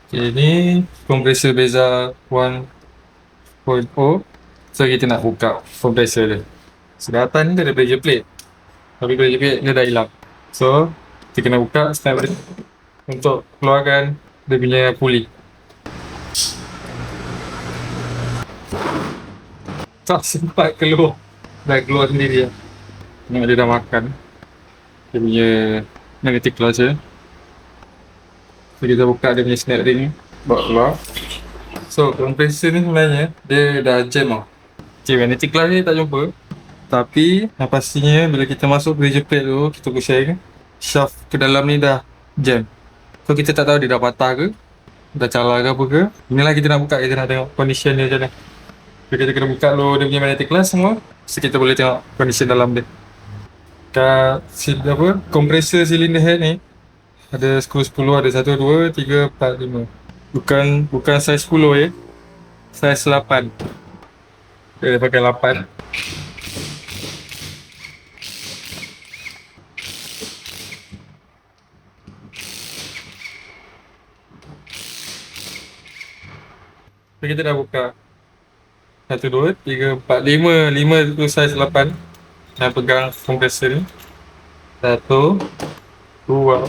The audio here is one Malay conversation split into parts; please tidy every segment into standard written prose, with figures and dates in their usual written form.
Okay, ni kompresor Beza 1.0. So kita nak buka kompresor dia. Sebelah atas ni dia ada pressure plate, tapi pressure plate dia dah hilang. So kita kena buka snap dia untuk keluarkan dia punya puli. Tak sempat keluar, dah keluar sendiri lah. Tengok dia dah makan dia punya magnetic clutch dia. So kita buka dia punya snap ring ni, bawa keluar. So kompresor ni sebenarnya dia dah jam tau. Okay, magnetic clutch ni tak jumpa, tapi yang pastinya bila kita masuk pressure plate tu, kita pusing, shaft ke dalam ni dah jam. So kita tak tahu dia dah patah ke, dah calar ke apa ke. Inilah kita nak buka, kita nak tengok condition dia macam mana. So kita kena buka dulu dia punya magnetic clutch semua, so kita boleh tengok condition dalam dia. Kat kompresor silinder head ni ada skru 10, ada 1, 2, 3, 4, 5. Bukan saiz 10 ya. Saiz 8. Dia pakai 8. So kita dah buka 1, 2, 3, 4, 5. 5 tu saiz 8 yang pegang kompresor ni. 1, 2,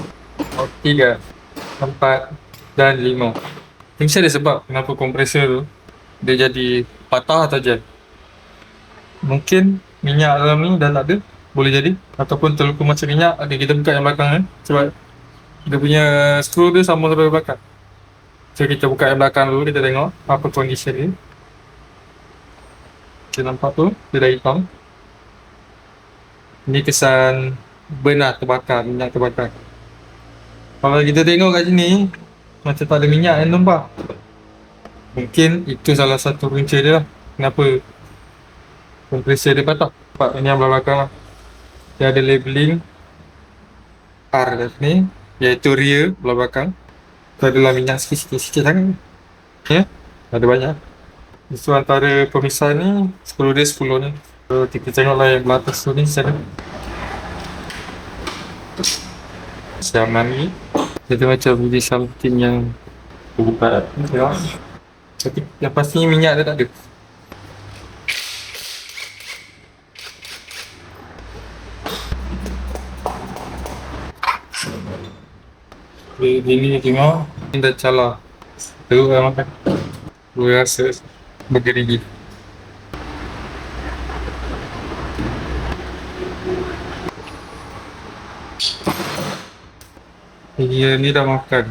3, 4 dan 5. Ini mesti ada sebab kenapa kompresor tu dia jadi patah atau jam. Mungkin minyak dalam ni dah tak ada, boleh jadi. Ataupun terluka macam minyak. Ada, kita buka yang belakang kan, sebab dia punya skru dia sama sampai belakang. So kita buka yang belakang dulu, kita tengok apa condition dia. Kita nampak tu, dia dah hitam. Ni kesan burn lah, terbakar, minyak terbakar. Kalau kita tengok kat sini, macam tak ada minyak yang nampak. Mungkin itu salah satu punca dia lah, kenapa kompresor dia patah. Nampak ini yang belakang lah, dia ada labeling R kat sini, iaitu rear belah belakang. Tu adalah minyak sikit sangat ya, ada banyak. Itu antara pemisah ni, skru dia 10 ni. So kita tengoklah yang belah atas tu ni sana. Siaman ni dia macam jadi something yang berubah. Tengok, tapi yang pastinya minyak dia tak ada. Ini tengok, ini dah calar. Teruk lah makan. Gue rasa bergerigi. Dia ni dah makan.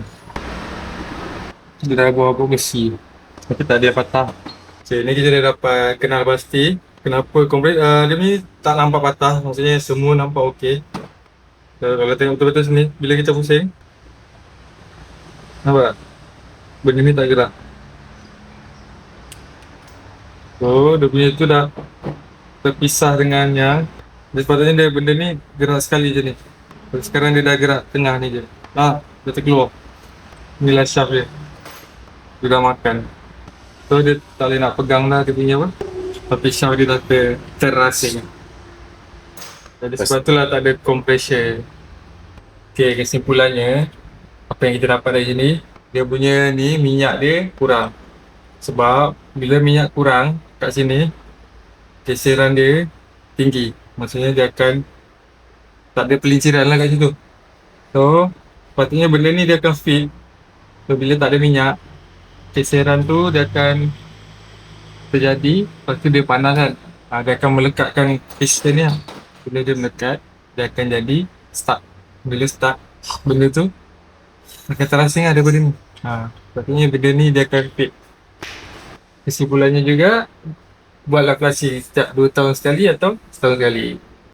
Dia dah buah-buah besi, tapi tak ada yang patah. Okay, ni kita dah dapat kenal pasti kenapa dia ni tak nampak patah. Maksudnya semua nampak okey. Kalau tengok betul-betul sini, bila kita pusing, nampak benda ni tak gerak. So dia punya tu dah terpisah dengan yang sepatutnya benda ni gerak sekali je ni. Sekarang dia dah gerak tengah ni je. Dia terkeluar. Inilah shaft dia. Dia dah makan. So dia tak boleh nak pegang dah dia punya apa, tapi shaft dia dah terasing. Jadi sebab itulah tak ada compression. Okay, kesimpulannya apa yang kita dapat dari sini, dia punya ni minyak dia kurang. Sebab bila minyak kurang kat sini, geseran dia tinggi. Maksudnya dia akan tak ada pelinciran lah kat situ. So sepatutnya benda ni dia akan fit. So bila tak ada minyak, geseran tu dia akan terjadi. Lepas tu dia panas kan, dia akan melekatkan piston ni lah. Bila dia melekat, dia akan jadi stuck. Bila stuck, benda tu akan terasing lah daripada ni. Sepatutnya benda ni dia akan fit. Kesimpulannya juga, buatlah klasi setiap 2 tahun sekali atau setahun sekali.